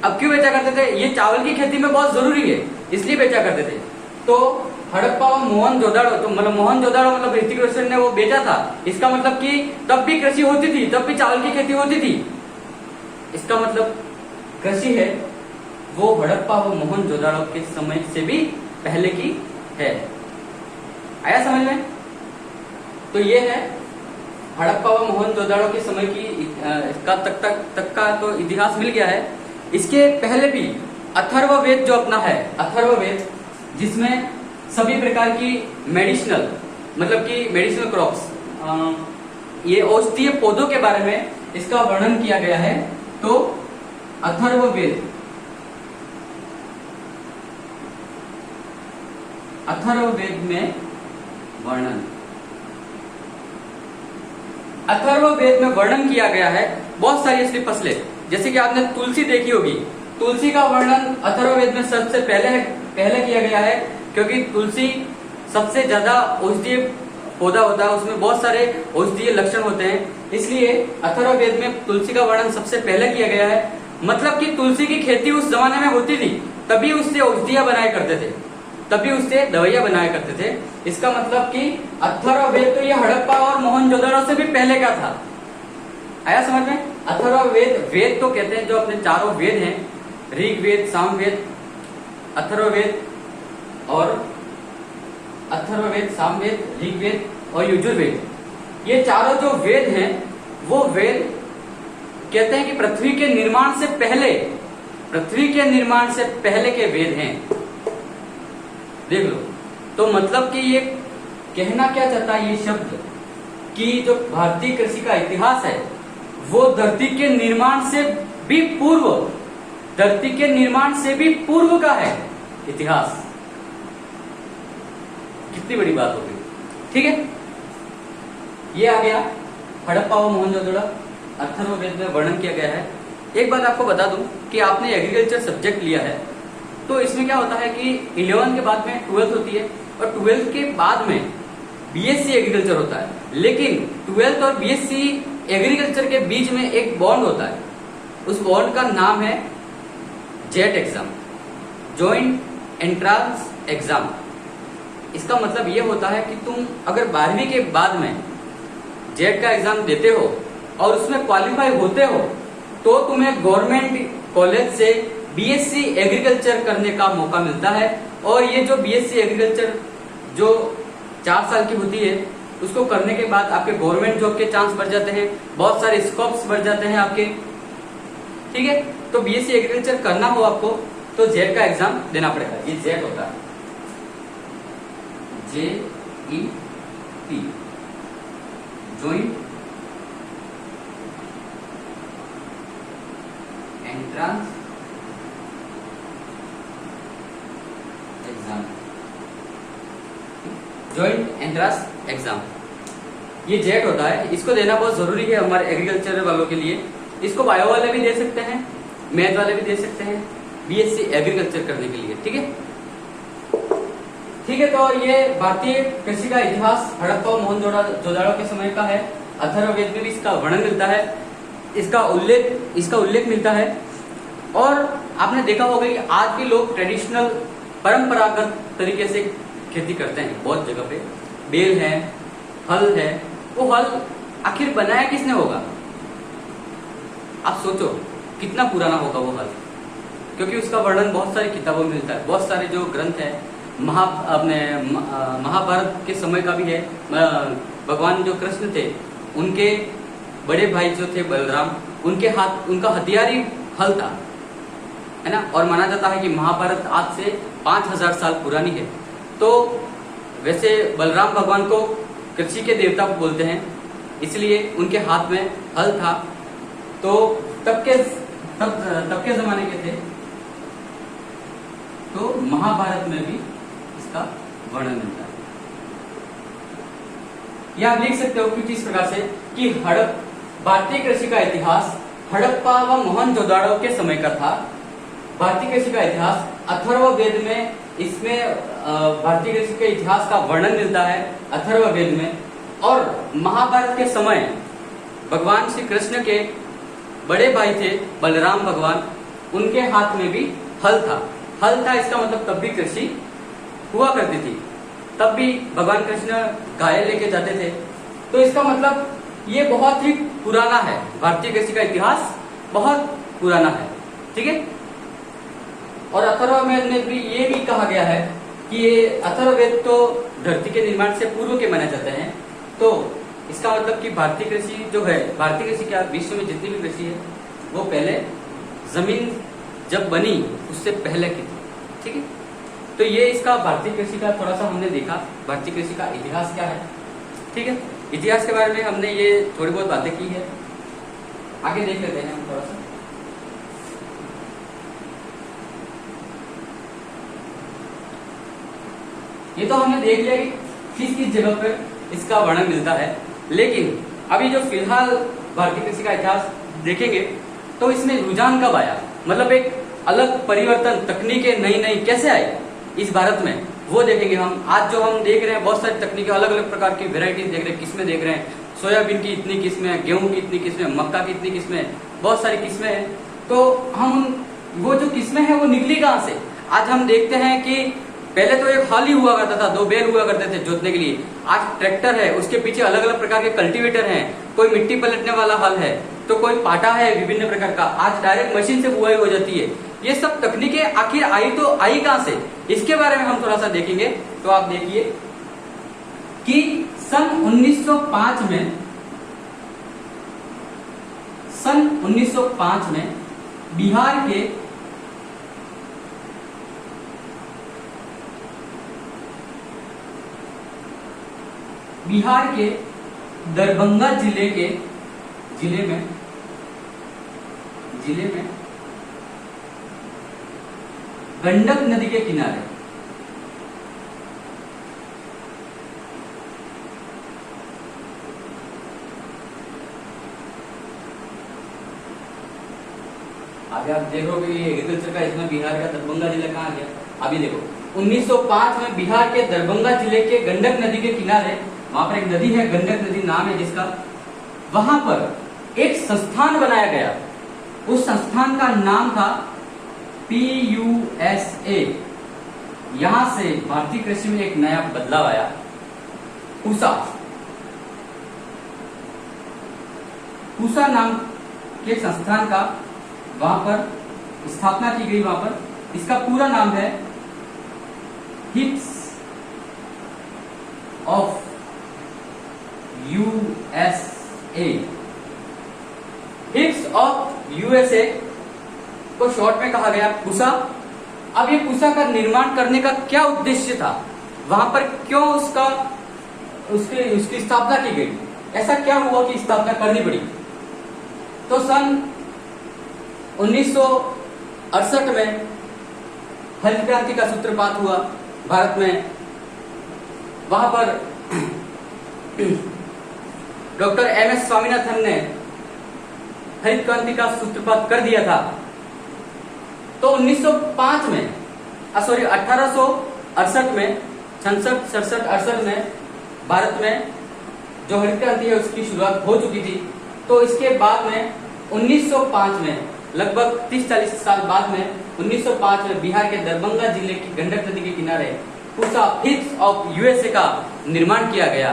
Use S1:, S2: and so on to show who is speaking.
S1: अब क्यों बेचा करते थे? ये चावल की खेती में बहुत जरूरी है, इसलिए बेचा करते थे। तो हड़प्पा और मोहनजोदड़ो, तो मतलब मोहनजोदड़ो मतलब ऋतिक रोशन ने वो बेचा था, इसका मतलब कि तब भी कृषि होती थी, तब भी चावल की खेती होती थी। इसका मतलब कृषि है वो हड़प्पा व मोहनजोदड़ो के समय से भी पहले की है। आया समझ में? तो ये है हड़प्पा व मोहनजोदड़ो के समय की इसका तक का तो इतिहास मिल गया है। इसके पहले भी अथर्ववेद जो अपना है, अथर्ववेद, जिसमें सभी प्रकार की मेडिसिनल मतलब कि मेडिसिनल क्रॉप्स, ये औषधीय पौधों के बारे में इसका वर्णन किया गया है। तो अथर्ववेद, अथर्ववेद में वर्णन, अथर्ववेद में वर्णन किया गया है बहुत सारी ऐसी फसलें, जैसे कि आपने तुलसी देखी होगी। तुलसी का वर्णन अथर्ववेद में सबसे पहले किया गया है, क्योंकि तुलसी सबसे ज्यादा औषधीय पौधा होता है, उसमें बहुत सारे औषधीय लक्षण होते हैं, इसलिए अथर्ववेद में तुलसी का वर्णन सबसे पहले किया गया है। मतलब कि तुलसी की खेती उस जमाने में होती थी, तभी उससे औषधियां बनाया करते थे, तभी उससे दवाइयां बनाया करते थे। इसका मतलब कि अथर्ववेद तो ये हड़प्पा और मोहनजोदड़ो से भी पहले का था। आया समझ में? अथर्ववेद, वेद तो कहते हैं जो अपने चारों वेद हैं, ऋग्वेद, सामवेद, अथर्ववेद और अथर्ववेद, सामवेद, ऋग्वेद और यजुर्वेद, ये चारों जो वेद हैं वो वेद कहते हैं कि पृथ्वी के निर्माण से पहले, पृथ्वी के निर्माण से पहले के वेद हैं। देख लो, तो मतलब कि ये कहना क्या चाहता है ये शब्द, कि जो भारतीय कृषि का इतिहास है वो धरती के निर्माण से भी पूर्व, धरती के निर्माण से भी पूर्व का है इतिहास। कितनी बड़ी बात होगी, ठीक है? ये आ गया हड़प्पा व मोहनजोदड़ो, अथर्ववेद में वर्णन किया गया है। एक बात आपको बता दूं कि आपने एग्रीकल्चर सब्जेक्ट लिया है, तो इसमें क्या होता है कि 11 के बाद में 12th होती है, और 12th के बाद में बीएससी एग्रीकल्चर होता है। लेकिन 12th और बीएससी एग्रीकल्चर के बीच में एक बॉन्ड होता है, उस बॉन्ड का नाम है jet exam, joint entrance exam. इसका मतलब ये होता है कि तुम अगर 12वीं के बाद में जेट का एग्जाम देते हो और उसमें क्वालिफाई होते हो, तो तुम्हें गवर्नमेंट कॉलेज से बीएससी एग्रीकल्चर करने का मौका मिलता है। और ये जो बीएससी एग्रीकल्चर जो 4 साल की होती है, उसको करने के बाद आपके गवर्नमेंट जॉब के चांस बढ़ जाते हैं, बहुत सारे स्कोप्स बढ़ जाते हैं आपके, ठीक है? तो बीएससी एग्रीकल्चर करना हो आपको तो जेट का एग्जाम देना पड़ेगा। ये जेट होता है, JET, joint entrance exam, joint entrance exam, ये जेट होता है। इसको देना बहुत जरूरी है हमारे एग्रीकल्चर वालों के लिए। इसको बायो वाले भी दे सकते हैं, मैथ वाले भी दे सकते हैं, बीएससी एग्रीकल्चर करने के लिए, ठीक है? ठीक है, तो ये भारतीय कृषि का इतिहास हड़प्पा और मोहनजोदड़ो के समय का है। अथर्ववेद में भी इसका वर्णन मिलता है, इसका उल्लेख मिलता है। और आपने देखा होगा कि आज भी लोग ट्रेडिशनल परंपरागत तरीके से खेती करते हैं। बहुत जगह पे बेल है, हल है, वो हल आखिर बनाया किसने होगा? आप सोचो कितना पुराना होगा वो हल, क्योंकि उसका वर्णन बहुत सारी किताबों में मिलता है। बहुत सारे जो ग्रंथ है, महाभारत के समय का भी है। भगवान जो कृष्ण थे, उनके बड़े भाई जो थे बलराम, उनका हथियारी हल था, है ना? और माना जाता है कि महाभारत आज से 5000 साल पुरानी है। तो वैसे बलराम भगवान को कृषि के देवता बोलते हैं, इसलिए उनके हाथ में हल था। तो तब के जमाने के थे। तो महाभारत में भी इसका वर्णन मिलता है। यह आप लिख सकते हो कुछ इस प्रकार से कि भारतीय कृषि का इतिहास हड़प्पा व मोहनजोदड़ो के समय का था। भारतीय कृषि का इतिहास अथर्ववेद में, इसमें भारतीय कृषि के इतिहास का वर्णन मिलता है अथर्ववेद में। और महाभारत के समय भगवान श्री कृष्ण के बड़े भाई थे बलराम भगवान, उनके हाथ में भी हल था। हल था इसका मतलब तब भी कृषि हुआ करती थी, तब भी भगवान कृष्ण गाय लेके जाते थे। तो इसका मतलब ये बहुत ही पुराना है, भारतीय कृषि का इतिहास बहुत पुराना है। ठीक है। और अथर्ववेद में भी ये भी कहा गया है कि ये अथर्ववेद तो धरती के निर्माण से पूर्व के माने जाते हैं। तो इसका मतलब कि भारतीय कृषि जो है, भारतीय कृषि क्या विश्व में जितनी भी कृषि है वो पहले जमीन जब बनी उससे पहले की थी। ठीक है। तो ये इसका भारतीय कृषि का थोड़ा सा हमने देखा, भारतीय कृषि का इतिहास क्या है। ठीक है। इतिहास के बारे में हमने ये थोड़ी बहुत बातें की है, आगे देख लेते हैं हम थोड़ा सा। ये तो हमने देख लिया कि किस किस जगह पर इसका वर्णन मिलता है, लेकिन अभी जो फिलहाल भारतीय कृषि का इतिहास देखेंगे तो इसमें रुझान कब आया, मतलब एक अलग परिवर्तन, तकनीकें नई नई कैसे आई इस भारत में, वो देखेंगे हम। आज जो हम देख रहे हैं बहुत सारी तकनीकें, अलग अलग प्रकार की वेराइटीज देख रहे हैं, किस्में देख रहे हैं, सोयाबीन की इतनी किस्में, गेहूं की इतनी किस्में, मक्का की इतनी किस्में, बहुत सारी किस्में हैं। तो हम वो जो किस्में हैं वो निकली कहाँ से? आज हम देखते हैं कि पहले तो एक हल ही हुआ करता था, 2 बैल हुआ करते थे जोतने के लिए। आज ट्रैक्टर है, उसके पीछे अलग अलग प्रकार के कल्टीवेटर हैं, कोई मिट्टी पलटने वाला हल है, तो कोई पाटा है विभिन्न प्रकार का। आज डायरेक्ट मशीन से बुआई हो जाती है। ये सब तकनीकें आखिर आई कहां से, इसके बारे में हम थोड़ा सा देखेंगे। तो आप देखिए कि सन 1905 में बिहार के दरभंगा जिले में गंडक नदी के किनारे अभी आप देखोगे एग्रीकल्चर का, इसमें बिहार का दरभंगा जिला कहाँ गया? अभी देखो 1905 में बिहार के दरभंगा जिले के गंडक नदी के किनारे, वहां पर एक नदी है, गंडक नदी नाम है जिसका, वहां पर एक संस्थान बनाया गया। उस संस्थान का नाम था PUSA। यहां से भारतीय कृषि में एक नया बदलाव आया। पूसा नाम के संस्थान का वहां पर स्थापना की गई। वहां पर इसका पूरा नाम है हिप्स ऑफ USA। हिप्स ऑफ USA को शॉर्ट में कहा गया पूसा। अब ये पूसा का निर्माण करने का क्या उद्देश्य था, वहां पर क्यों उसकी स्थापना की गई, ऐसा क्या हुआ कि स्थापना करनी पड़ी? तो सन 1968 में हरित क्रांति का सूत्रपात हुआ भारत में। वहां पर डॉक्टर MS स्वामीनाथन ने हरित क्रांति का सूत्रपात कर दिया था। तो 1905 में 1868 में 66-67-68 में भारत में जो हरित क्रांति है उसकी शुरुआत हो चुकी थी। तो इसके बाद में 1905 में लगभग 30-40 साल बाद में 1905 में बिहार के दरभंगा जिले की गंडक नदी के किनारे पूसा हिप्स ऑफ USA का निर्माण किया गया।